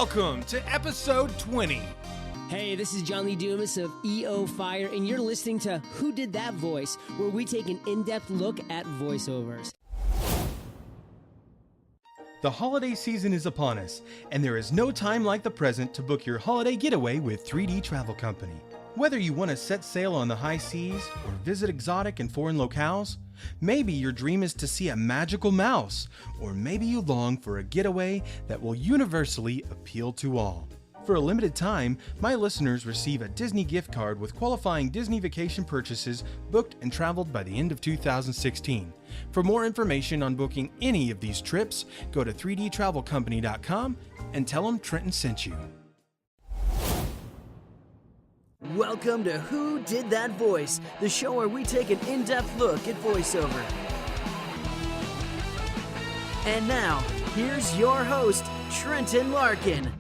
Welcome to episode 20. Hey, this is John Lee Dumas of EO Fire, and you're listening to Who Did That Voice, where we take an in-depth look at voiceovers. The holiday season is upon us, and there is no time like the present to book your holiday getaway with 3D Travel Company. Whether you want to set sail on the high seas or visit exotic and foreign locales, maybe your dream is to see a magical mouse, or maybe you long for a getaway that will universally appeal to all. For a limited time, my listeners receive a Disney gift card with qualifying Disney vacation purchases booked and traveled by the end of 2016. For more information on booking any of these trips, go to 3dtravelcompany.com and tell them Trenton sent you. Welcome to Who Did That Voice, the show where we take an in-depth look at voiceover. And now, here's your host, Trenton Larkin.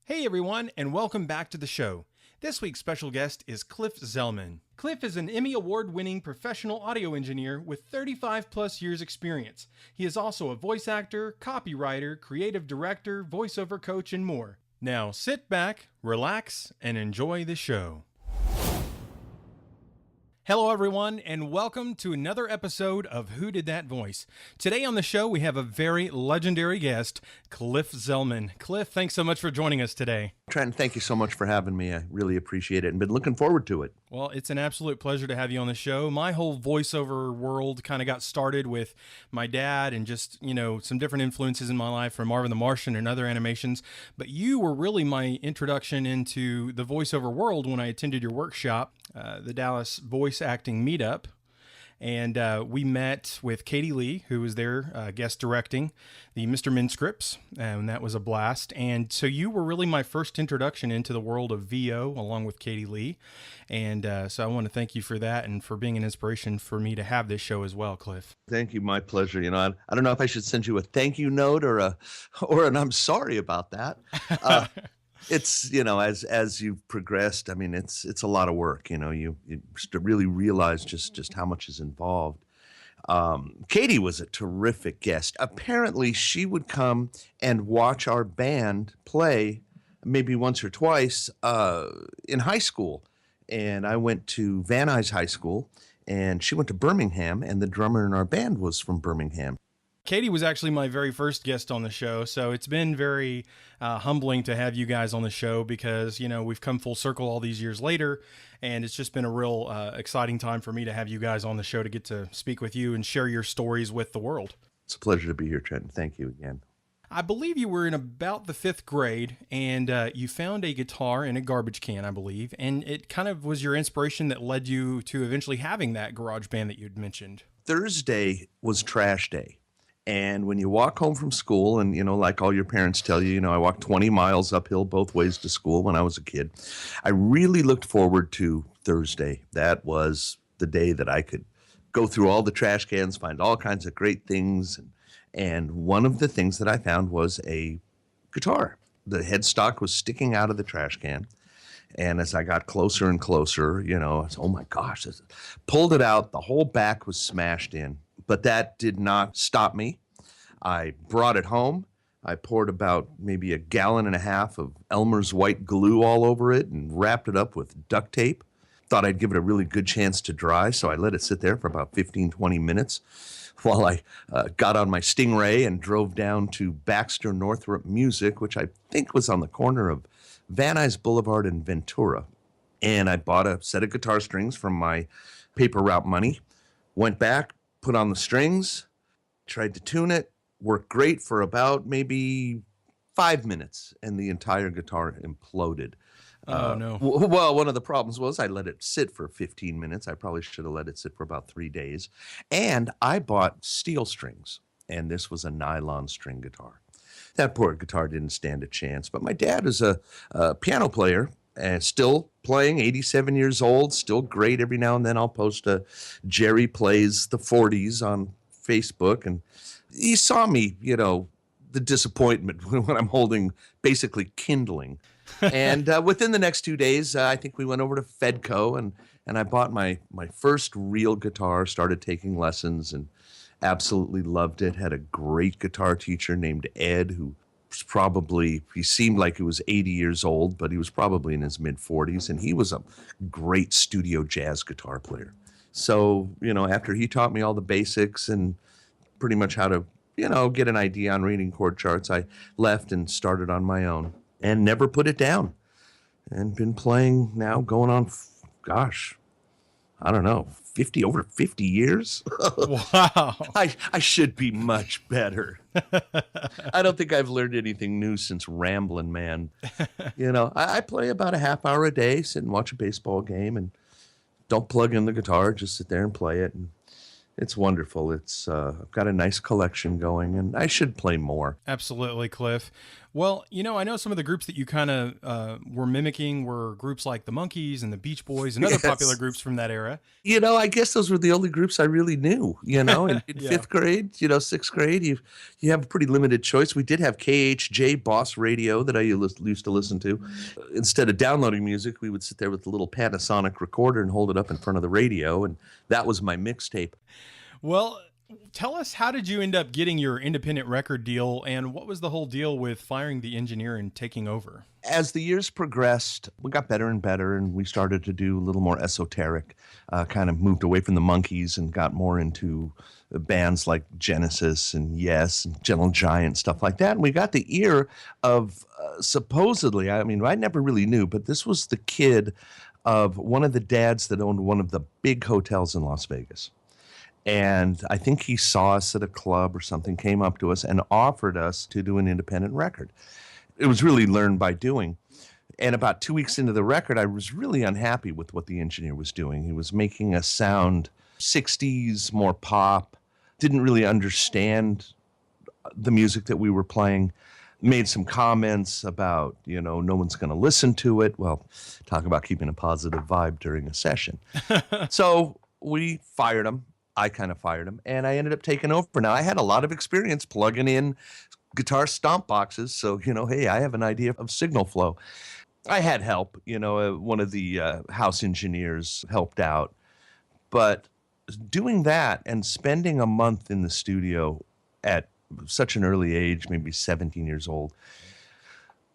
Hey everyone, and welcome back to the show. This week's special guest is Cliff Zellman. Cliff is an Emmy Award-winning professional audio engineer with 35 plus years experience. He is also a voice actor, copywriter, creative director, voiceover coach, and more. Now sit back, relax, and enjoy the show. Hello everyone, and welcome to another episode of Who Did That Voice? Today on the show we have a very legendary guest, Cliff Zellman. Cliff, thanks so much for joining us today. Trenton, thank you so much for having me. I really appreciate it and been looking forward to it. Well, it's an absolute pleasure to have you on the show. My whole voiceover world kind of got started with my dad and just, some different influences in my life from Marvin the Martian and other animations. But you were really my introduction into the voiceover world when I attended your workshop, the Dallas Voice Acting Meetup. And we met with Katie Lee, who was there guest directing the Mr. Min scripts, and that was a blast. And so you were really my first introduction into the world of VO, along with Katie Lee. And so I want to thank you for that and for being an inspiration for me to have this show as well, Cliff. Thank you. My pleasure. I don't know if I should send you a thank you note or an I'm sorry about that. It's, as you've progressed, it's a lot of work, you really realize just how much is involved. Katie was a terrific guest. Apparently she would come and watch our band play maybe once or twice in high school. And I went to Van Nuys High School and she went to Birmingham, and the drummer in our band was from Birmingham. Katie was actually my very first guest on the show, so it's been very humbling to have you guys on the show because, we've come full circle all these years later, and it's just been a real exciting time for me to have you guys on the show to get to speak with you and share your stories with the world. It's a pleasure to be here, Trenton. Thank you again. I believe you were in about the 5th grade, and you found a guitar in a garbage can, I believe, and it kind of was your inspiration that led you to eventually having that garage band that you'd mentioned. Thursday was trash day. And when you walk home from school, and, like all your parents tell you, I walked 20 miles uphill both ways to school when I was a kid. I really looked forward to Thursday. That was the day that I could go through all the trash cans, find all kinds of great things. And one of the things that I found was a guitar. The headstock was sticking out of the trash can. And as I got closer and closer, I was, oh my gosh, pulled it out. The whole back was smashed in. But that did not stop me. I brought it home. I poured about maybe 1.5 gallons of Elmer's white glue all over it and wrapped it up with duct tape. Thought I'd give it a really good chance to dry, so I let it sit there for about 15-20 minutes while I got on my Stingray and drove down to Baxter Northrop Music, which I think was on the corner of Van Nuys Boulevard and Ventura. And I bought a set of guitar strings from my paper route money, went back, put on the strings, tried to tune it, worked great for about maybe 5 minutes, and the entire guitar imploded. Oh, no. Well, one of the problems was I let it sit for 15 minutes. I probably should have let it sit for about 3 days. And I bought steel strings, and this was a nylon string guitar. That poor guitar didn't stand a chance, but my dad is a piano player, and still playing, 87 years old, still great. Every now and then I'll post a Jerry Plays the 40s on Facebook, and he saw me, the disappointment when I'm holding basically kindling. And within the next 2 days, I think we went over to Fedco, and I bought my first real guitar, started taking lessons, Absolutely loved it. Had a great guitar teacher named Ed, who was probably, he seemed like he was 80 years old, but he was probably in his mid 40s. And he was a great studio jazz guitar player. So, after he taught me all the basics and pretty much how to, get an idea on reading chord charts, I left and started on my own and never put it down. And been playing now going on, gosh, I don't know, over 50 years. Wow. I should be much better. I don't think I've learned anything new since Ramblin' Man. I play about a half hour a day, sit and watch a baseball game, and don't plug in the guitar, just sit there and play it. And it's wonderful. I've got a nice collection going, and I should play more. Absolutely, Cliff. Well, I know some of the groups that you kind of were mimicking were groups like the Monkees and the Beach Boys and other popular groups from that era. I guess those were the only groups I really knew, in Yeah. fifth grade, sixth grade, you have a pretty limited choice. We did have KHJ Boss Radio that I used to listen to. Instead of downloading music, we would sit there with the little Panasonic recorder and hold it up in front of the radio, and that was my mixtape. Well, tell us, how did you end up getting your independent record deal, and what was the whole deal with firing the engineer and taking over? As the years progressed, we got better and better, and we started to do a little more esoteric, kind of moved away from the Monkees and got more into bands like Genesis and Yes and Gentle Giant, stuff like that. And we got the ear of supposedly, I never really knew, but this was the kid of one of the dads that owned one of the big hotels in Las Vegas. And I think he saw us at a club or something, came up to us and offered us to do an independent record. It was really learned by doing. And about 2 weeks into the record, I was really unhappy with what the engineer was doing. He was making us sound 60s, more pop, didn't really understand the music that we were playing, made some comments about, no one's going to listen to it. Well, talk about keeping a positive vibe during a session. So we fired him. I kind of fired him, and I ended up taking over. Now, I had a lot of experience plugging in guitar stomp boxes, so, hey, I have an idea of signal flow. I had help, one of the house engineers helped out. But doing that and spending a month in the studio at such an early age, maybe 17 years old,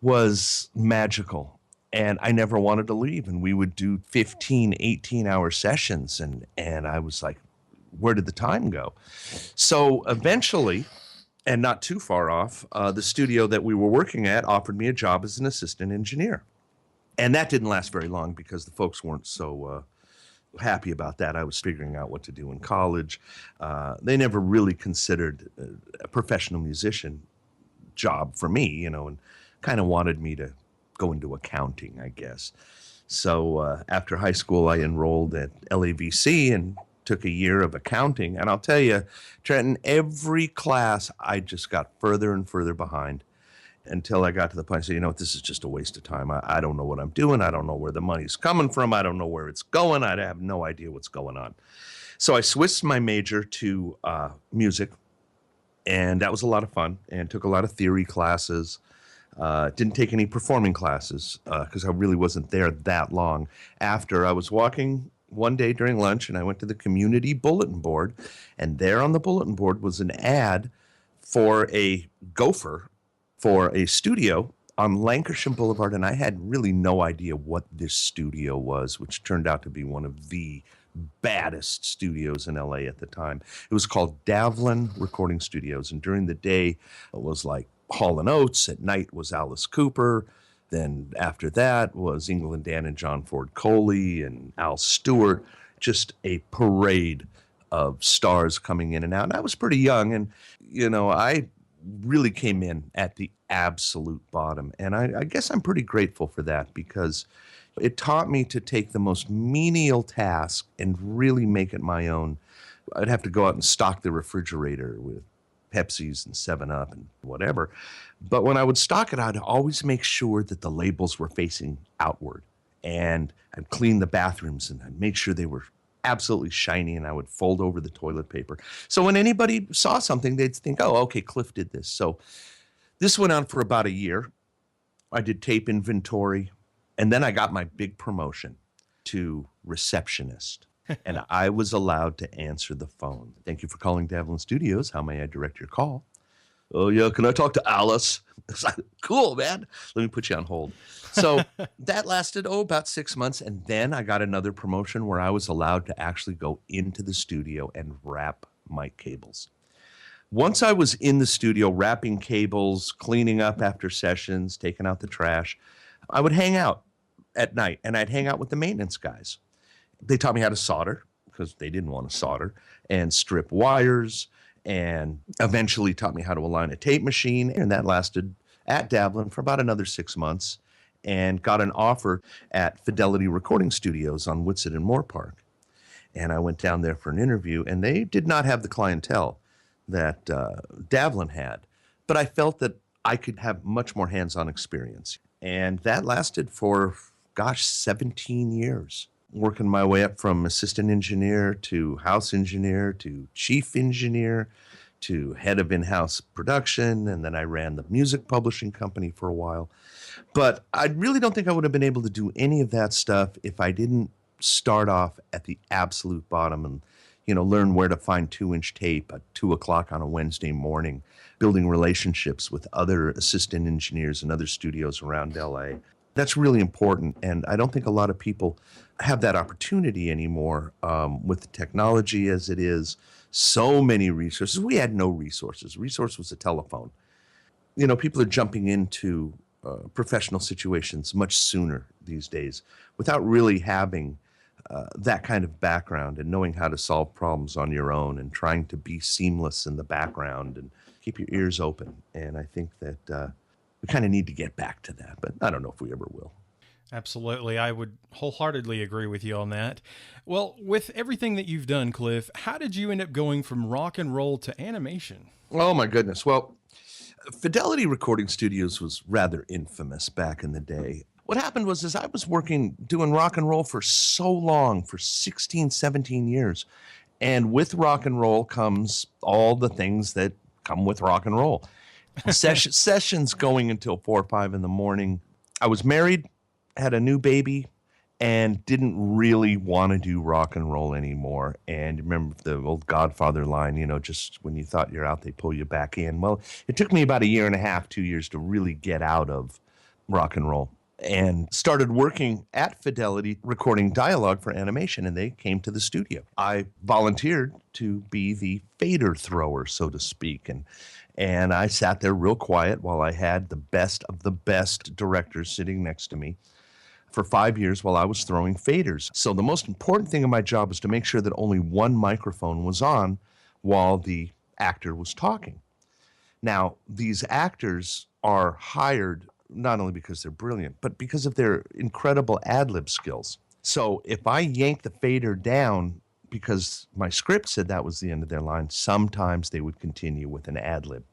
was magical. And I never wanted to leave, and we would do 15, 18-hour sessions, and I was like, where did the time go? So eventually, and not too far off, the studio that we were working at offered me a job as an assistant engineer. And that didn't last very long because the folks weren't so happy about that. I was figuring out what to do in college. They never really considered a professional musician job for me, and kind of wanted me to go into accounting, I guess. So after high school, I enrolled at LAVC and took a year of accounting. And I'll tell you, Trenton, every class I just got further and further behind until I got to the point I said, this is just a waste of time. I don't know what I'm doing. I don't know where the money's coming from. I don't know where it's going. I have no idea what's going on. So I switched my major to music, and that was a lot of fun, and took a lot of theory classes. Didn't take any performing classes because I really wasn't there that long. After I was walking one day during lunch, and I went to the community bulletin board, and there on the bulletin board was an ad for a Gofer for a studio on Lancashire Boulevard, and I had really no idea what this studio was, which turned out to be one of the baddest studios in LA at the time. It was called Davlin Recording Studios, and during the day it was like Hall & Oates, at night was Alice Cooper. Then after that was England Dan and John Ford Coley and Al Stewart, just a parade of stars coming in and out. And I was pretty young, and, I really came in at the absolute bottom. And I guess I'm pretty grateful for that, because it taught me to take the most menial task and really make it my own. I'd have to go out and stock the refrigerator with Pepsis and 7-Up and whatever. But when I would stock it, I'd always make sure that the labels were facing outward. And I'd clean the bathrooms, and I'd make sure they were absolutely shiny, and I would fold over the toilet paper. So when anybody saw something, they'd think, oh, okay, Cliff did this. So this went on for about a year. I did tape inventory, and then I got my big promotion to receptionist. and I was allowed to answer the phone. Thank you for calling Davlin Studios. How may I direct your call? Oh, yeah, can I talk to Alice? It's like, cool, man. Let me put you on hold. So that lasted, about 6 months. And then I got another promotion where I was allowed to actually go into the studio and wrap mic cables. Once I was in the studio wrapping cables, cleaning up after sessions, taking out the trash, I would hang out at night, and I'd hang out with the maintenance guys. They taught me how to solder because they didn't want to solder, and strip wires, and eventually taught me how to align a tape machine. And that lasted at Davlin for about another 6 months, and got an offer at Fidelity Recording Studios on Whitsett and Moore Park. And I went down there for an interview, and they did not have the clientele that Davlin had. But I felt that I could have much more hands-on experience. And that lasted for, 17 years. Working my way up from assistant engineer to house engineer to chief engineer to head of in-house production. And then I ran the music publishing company for a while. But I really don't think I would have been able to do any of that stuff if I didn't start off at the absolute bottom and, learn where to find 2-inch tape at 2:00 on a Wednesday morning, building relationships with other assistant engineers and other studios around LA. That's really important. And I don't think a lot of people have that opportunity anymore with the technology as it is. So many resources. We had no resources. Resource was a telephone. People are jumping into professional situations much sooner these days without really having that kind of background and knowing how to solve problems on your own and trying to be seamless in the background and keep your ears open. And I think that we kind of need to get back to that, but I don't know if we ever will. Absolutely. I would wholeheartedly agree with you on that. Well, with everything that you've done, Cliff, how did you end up going from rock and roll to animation? Oh, my goodness. Well, Fidelity Recording Studios was rather infamous back in the day. What happened was I was doing rock and roll for so long, for 16, 17 years. And with rock and roll comes all the things that come with rock and roll. Sessions going until 4 or 5 in the morning. I was married, had a new baby, and didn't really want to do rock and roll anymore. And remember the old Godfather line, just when you thought you're out, they pull you back in. Well, it took me about 1.5 years, 2 years to really get out of rock and roll, and started working at Fidelity recording dialogue for animation, and they came to the studio. I volunteered to be the fader thrower, so to speak, and I sat there real quiet while I had the best of the best directors sitting next to me for 5 years while I was throwing faders. So the most important thing in my job was to make sure that only one microphone was on while the actor was talking. Now, these actors are hired not only because they're brilliant, but because of their incredible ad-lib skills. So if I yank the fader down because my script said that was the end of their line, sometimes they would continue with an ad-lib.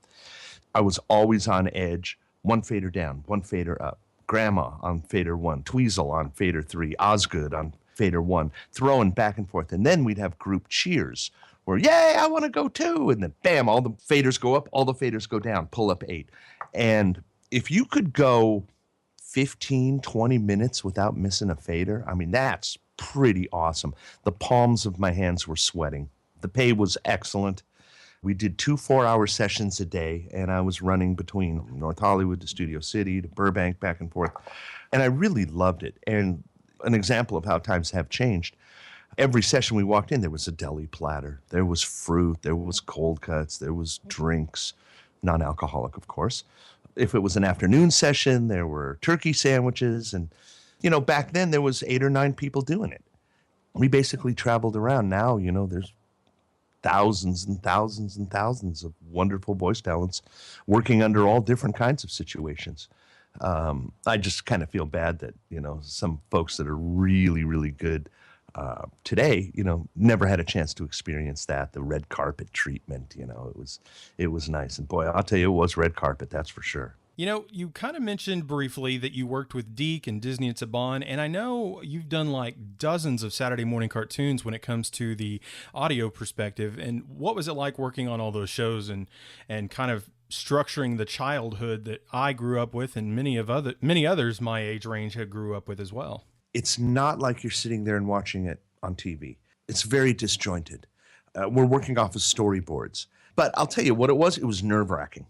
I was always on edge, one fader down, one fader up. Grandma on fader 1, Tweezle on fader 3, Osgood on fader 1, throwing back and forth. And then we'd have group cheers where, yay, I want to go too. And then bam, all the faders go up, all the faders go down, pull up 8. And if you could go 15, 20 minutes without missing a fader, I mean, that's pretty awesome. The palms of my hands were sweating. The pay was excellent. We did 2 4-hour sessions a day, and I was running between North Hollywood to Studio City to Burbank, back and forth. And I really loved it. And an example of how times have changed, every session we walked in, there was a deli platter. There was fruit. There was cold cuts. There was drinks, non-alcoholic, of course. If it was an afternoon session, there were turkey sandwiches. And, back then there was 8 or 9 people doing it. We basically traveled around. Now, there's thousands and thousands and thousands of wonderful voice talents working under all different kinds of situations. I just kind of feel bad that, some folks that are really, really good today, never had a chance to experience that, the red carpet treatment. It was nice. And boy, I'll tell you, it was red carpet, that's for sure. You kind of mentioned briefly that you worked with Deke and Disney and Saban, and I know you've done like dozens of Saturday morning cartoons when it comes to the audio perspective. And what was it like working on all those shows and kind of structuring the childhood that I grew up with and many others my age range had grew up with as well? It's not like you're sitting there and watching it on TV. It's very disjointed. We're working off of storyboards. But I'll tell you what it was nerve-wracking.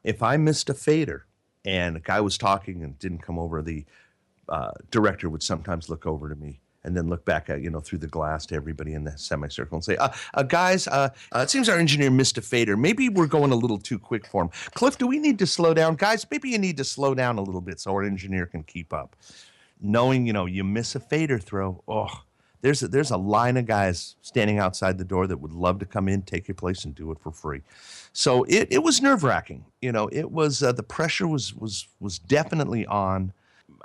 If I missed a fader and a guy was talking and didn't come over, the director would sometimes look over to me and then look back at, through the glass to everybody in the semicircle and say, guys, it seems our engineer missed a fader. Maybe we're going a little too quick for him. Cliff, do we need to slow down? Guys, maybe you need to slow down a little bit so our engineer can keep up. Knowing, you miss a fader throw, there's a line of guys standing outside the door that would love to come in, take your place, and do it for free. So it was nerve-wracking. It was the pressure was definitely on.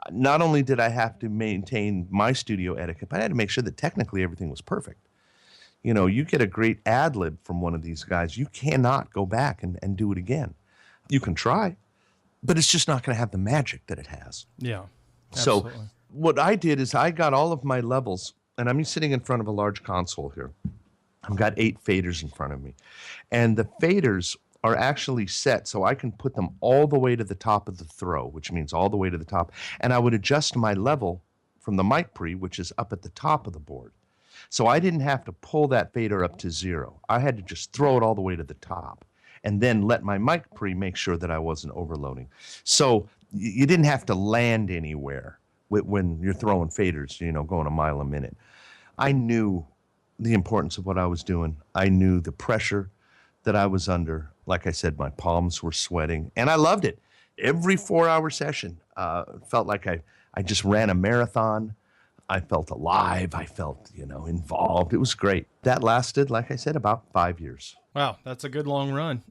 Not only did I have to maintain my studio etiquette, but I had to make sure that technically everything was perfect. You get a great ad lib from one of these guys, you cannot go back and do it again. You can try, but it's just not going to have the magic that it has. Yeah, absolutely. So what I did is I got all of my levels, and I'm sitting in front of a large console here. I've got 8 faders in front of me. And the faders are actually set so I can put them all the way to the top of the throw, which means all the way to the top. And I would adjust my level from the mic pre, which is up at the top of the board. So I didn't have to pull that fader up to 0. I had to just throw it all the way to the top and then let my mic pre make sure that I wasn't overloading. So you didn't have to land anywhere when you're throwing faders, going a mile a minute. I knew the importance of what I was doing. I knew the pressure that I was under. Like I said, my palms were sweating, and I loved it. Every 4-hour session felt like I just ran a marathon. I felt alive. I felt, involved. It was great. That lasted, like I said, about 5 years. Wow, that's a good long run.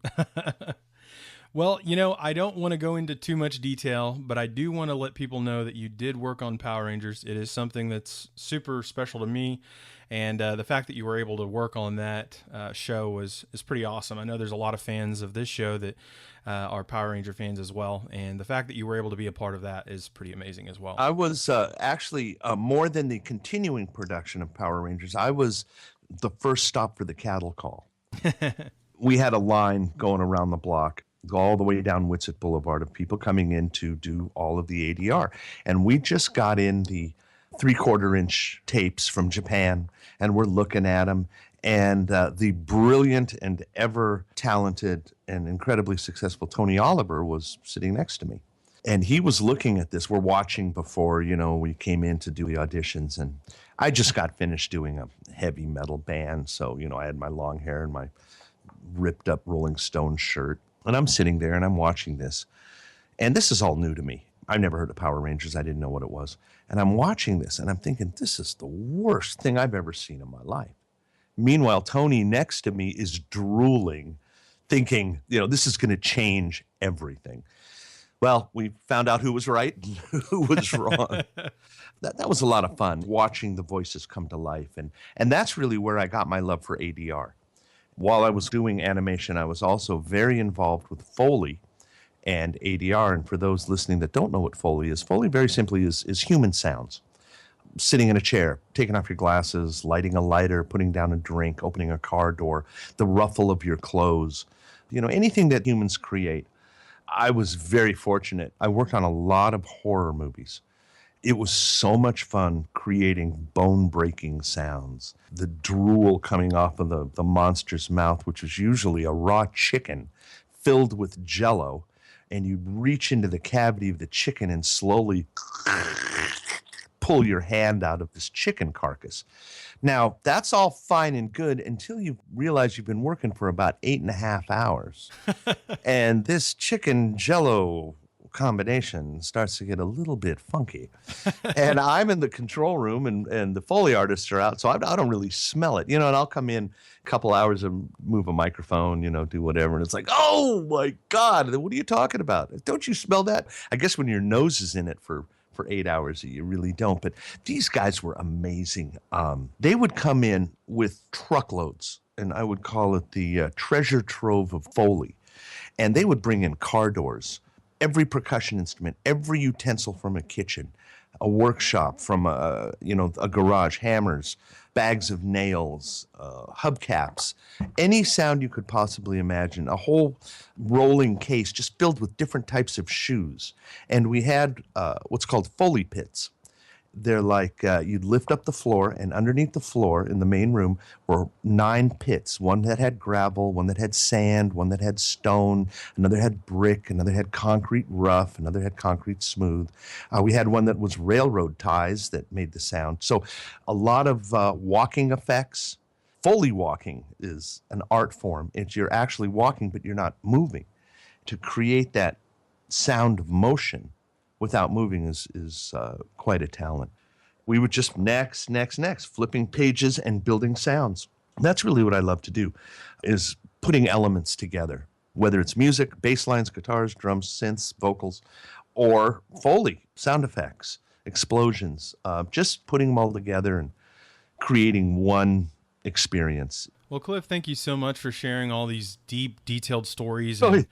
Well, I don't want to go into too much detail, but I do want to let people know that you did work on Power Rangers. It is something that's super special to me, and the fact that you were able to work on that show is pretty awesome. I know there's a lot of fans of this show that are Power Ranger fans as well, and the fact that you were able to be a part of that is pretty amazing as well. I was actually more than the continuing production of Power Rangers. I was the first stop for the cattle call. We had a line going around the block, go all the way down Whitsett Boulevard, of people coming in to do all of the ADR. And we just got in the 3/4-inch tapes from Japan, and we're looking at them. And the brilliant and ever talented and incredibly successful Tony Oliver was sitting next to me. And he was looking at this. We're watching before, we came in to do the auditions. And I just got finished doing a heavy metal band. So, I had my long hair and my ripped up Rolling Stone shirt. And I'm sitting there and I'm watching this. And this is all new to me. I've never heard of Power Rangers. I didn't know what it was. And I'm watching this and I'm thinking, this is the worst thing I've ever seen in my life. Meanwhile, Tony next to me is drooling, thinking, this is going to change everything. Well, we found out who was right and who was wrong. That was a lot of fun, watching the voices come to life. And that's really where I got my love for ADR. While I was doing animation, I was also very involved with Foley and ADR. And for those listening that don't know what Foley very simply is human sounds. Sitting in a chair, taking off your glasses, lighting a lighter, putting down a drink, opening a car door, the ruffle of your clothes, anything that humans create. I was very fortunate. I worked on a lot of horror movies. It was so much fun creating bone-breaking sounds. The drool coming off of the monster's mouth, which was usually a raw chicken filled with Jell-O, and you'd reach into the cavity of the chicken and slowly pull your hand out of this chicken carcass. Now, that's all fine and good until you realize you've been working for about 8.5 hours. And this chicken Jell-O combination starts to get a little bit funky. And I'm in the control room and the Foley artists are out, so I don't really smell it. And I'll come in a couple hours and move a microphone, do whatever. And it's like, oh my God, what are you talking about? Don't you smell that? I guess when your nose is in it for 8 hours, you really don't. But these guys were amazing. They would come in with truckloads, and I would call it the treasure trove of Foley. And they would bring in car doors, every percussion instrument, every utensil from a kitchen, a workshop from a garage, hammers, bags of nails, hubcaps, any sound you could possibly imagine, a whole rolling case just filled with different types of shoes. And we had what's called Foley pits. they're like you'd lift up the floor, and underneath the floor in the main room were 9 pits. One that had gravel, one that had sand, one that had stone, another had brick, another had concrete rough, another had concrete smooth. We had one that was railroad ties that made the sound. So a lot of walking effects. Foley walking is an art form. It's you're actually walking, but you're not moving. To create that sound of motion without moving is quite a talent. We would just next, flipping pages and building sounds. That's really what I love to do, is putting elements together, whether it's music, bass lines, guitars, drums, synths, vocals, or Foley, sound effects, explosions, just putting them all together and creating one experience. Well, Cliff, thank you so much for sharing all these deep, detailed stories. And,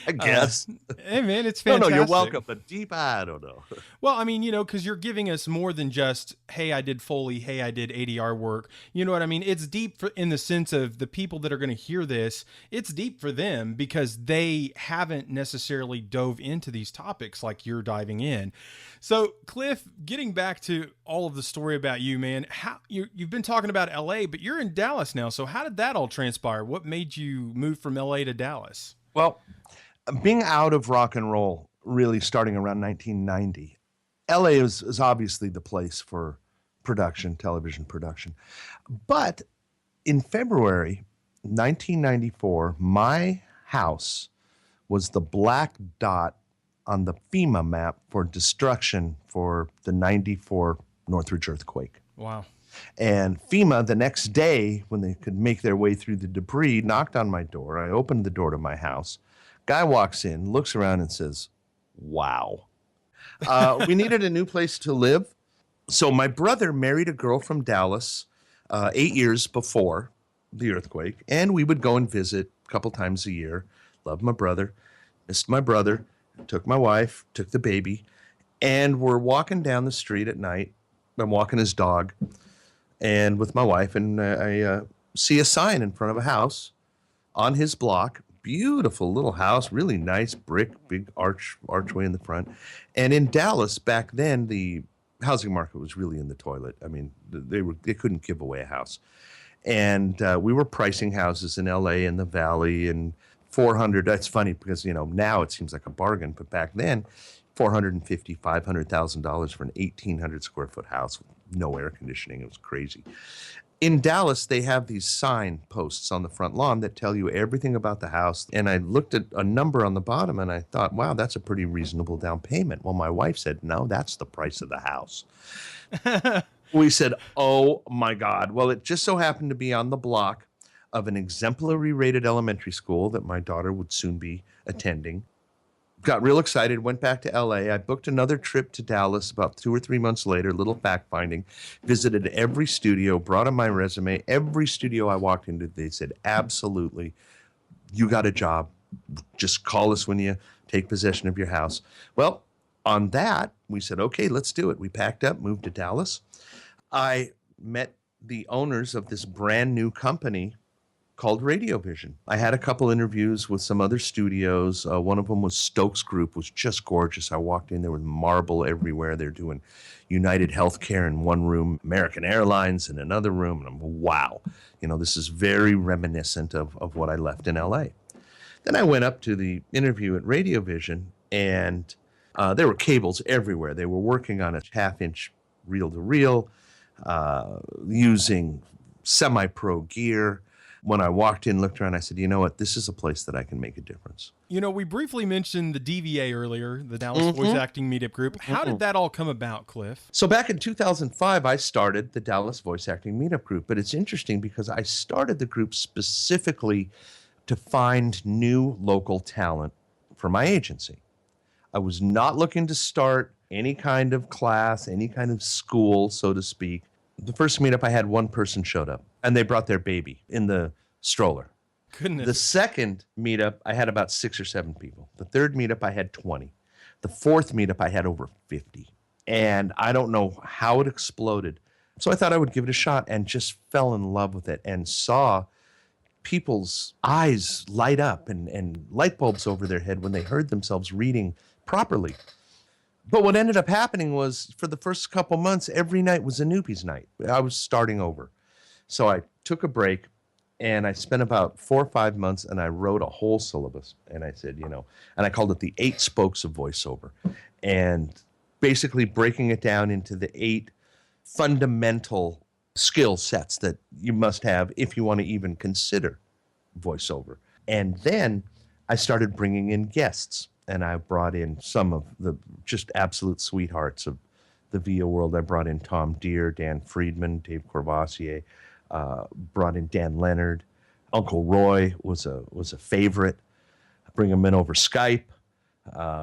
I guess. Hey, man, it's fantastic. No, you're welcome. But deep, I don't know. Well, I mean, because you're giving us more than just, hey, I did Foley, hey, I did ADR work. You know what I mean? It's deep in the sense of the people that are going to hear this. It's deep for them because they haven't necessarily dove into these topics like you're diving in. So, Cliff, getting back to all of the story about you, man, how you've been talking about LA, but you're in Dallas now. So how did that all transpire? What made you move from LA to Dallas? Well, being out of rock and roll, really starting around 1990, LA is obviously the place for production, television production. But in February 1994, my house was the black dot on the FEMA map for destruction for the 94 Northridge earthquake. Wow. And FEMA, the next day, when they could make their way through the debris, knocked on my door. I opened the door to my house. Guy walks in, looks around and says, wow. We needed a new place to live. So my brother married a girl from Dallas 8 years before the earthquake. And we would go and visit a couple times a year. Loved my brother, missed my brother. Took my wife, took the baby, and we're walking down the street at night. I'm walking his dog and with my wife, and I see a sign in front of a house on his block. Beautiful little house, really nice brick, big archway in the front. And in Dallas back then, the housing market was really in the toilet. I mean, they couldn't give away a house. And we were pricing houses in LA and the Valley and 400. That's funny because, now it seems like a bargain, but back then, $450,000, $500,000 for an 1,800 square foot house with no air conditioning. It was crazy. In Dallas, they have these sign posts on the front lawn that tell you everything about the house. And I looked at a number on the bottom and I thought, wow, that's a pretty reasonable down payment. Well, my wife said, no, that's the price of the house. We said, oh my God. Well, it just so happened to be on the block of an exemplary rated elementary school that my daughter would soon be attending. Got real excited, went back to LA. I booked another trip to Dallas about 2 or 3 months later, little fact finding, visited every studio, brought in my resume. Every studio I walked into, they said, absolutely, you got a job. Just call us when you take possession of your house. Well, on that, we said, okay, let's do it. We packed up, moved to Dallas. I met the owners of this brand new company called Radio Vision. I had a couple interviews with some other studios. One of them was Stokes Group, was just gorgeous. I walked in, there was marble everywhere. They're doing United Healthcare in one room, American Airlines in another room. And I'm, wow, this is very reminiscent of what I left in LA. Then I went up to the interview at Radio Vision, and there were cables everywhere. They were working on a half-inch reel-to-reel, using semi-pro gear. When I walked in, looked around, I said, you know what? This is a place that I can make a difference. We briefly mentioned the DVA earlier, the Dallas Voice Acting Meetup Group. How did that all come about, Cliff? So back in 2005, I started the Dallas Voice Acting Meetup Group. But it's interesting because I started the group specifically to find new local talent for my agency. I was not looking to start any kind of class, any kind of school, so to speak. The first meetup I had, one person showed up, and they brought their baby in the stroller. Goodness. The second meetup, I had about 6 or 7 people. The third meetup, I had 20. The fourth meetup, I had over 50. And I don't know how it exploded. So I thought I would give it a shot and just fell in love with it and saw people's eyes light up and light bulbs over their head when they heard themselves reading properly. But what ended up happening was for the first couple months, every night was a newbie's night. I was starting over. So I took a break and I spent about 4 or 5 months and I wrote a whole syllabus. And I said, and I called it the 8 spokes of voiceover. And basically breaking it down into the 8 fundamental skill sets that you must have if you want to even consider voiceover. And then I started bringing in guests. And I brought in some of the just absolute sweethearts of the VO world. I brought in Tom Deere, Dan Friedman, Dave Courvoisier, brought in Dan Leonard. Uncle Roy was a favorite. Bring him in over Skype.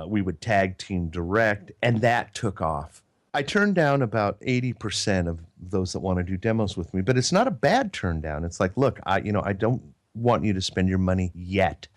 We would tag team direct, and that took off. I turned down about 80% of those that want to do demos with me, but it's not a bad turn down. It's like, look, I don't want you to spend your money yet.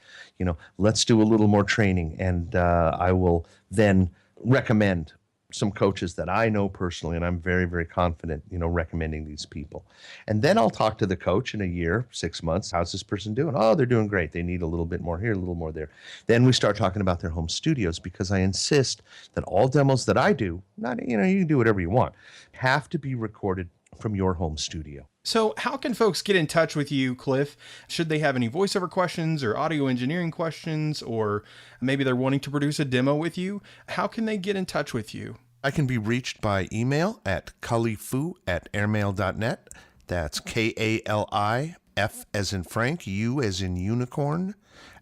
Let's do a little more training, and I will then recommend some coaches that I know personally, and I'm very, very confident, recommending these people. And then I'll talk to the coach in a year, 6 months. How's this person doing? Oh, they're doing great. They need a little bit more here, a little more there. Then we start talking about their home studios, because I insist that all demos that I do, not, you can do whatever you want, have to be recorded from your home studio. So how can folks get in touch with you, Cliff? Should they have any voiceover questions or audio engineering questions, or maybe they're wanting to produce a demo with you? How can they get in touch with you? I can be reached by email at kalifu@airmail.net. That's KALIF as in Frank, U as in unicorn,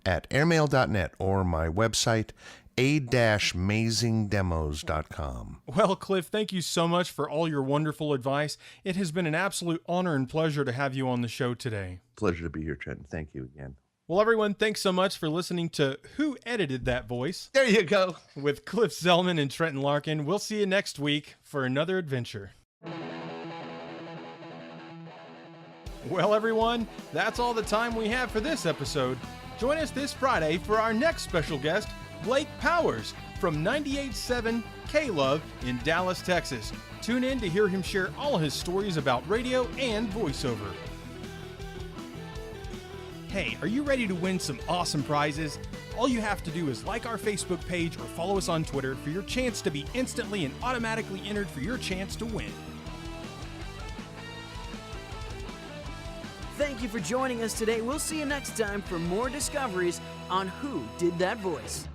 at airmail.net, or my website, a-mazingdemos.com. Well, Cliff, thank you so much for all your wonderful advice. It has been an absolute honor and pleasure to have you on the show today. Pleasure to be here, Trenton. Thank you again. Well, everyone, thanks so much for listening to Who Edited That Voice? There you go. With Cliff Zellman and Trenton Larkin. We'll see you next week for another adventure. Well, everyone, that's all the time we have for this episode. Join us this Friday for our next special guest, Blake Powers from 98.7 K-Love in Dallas, Texas. Tune in to hear him share all his stories about radio and voiceover. Hey, are you ready to win some awesome prizes? All you have to do is like our Facebook page or follow us on Twitter for your chance to be instantly and automatically entered for your chance to win. Thank you for joining us today. We'll see you next time for more discoveries on Who Did That Voice.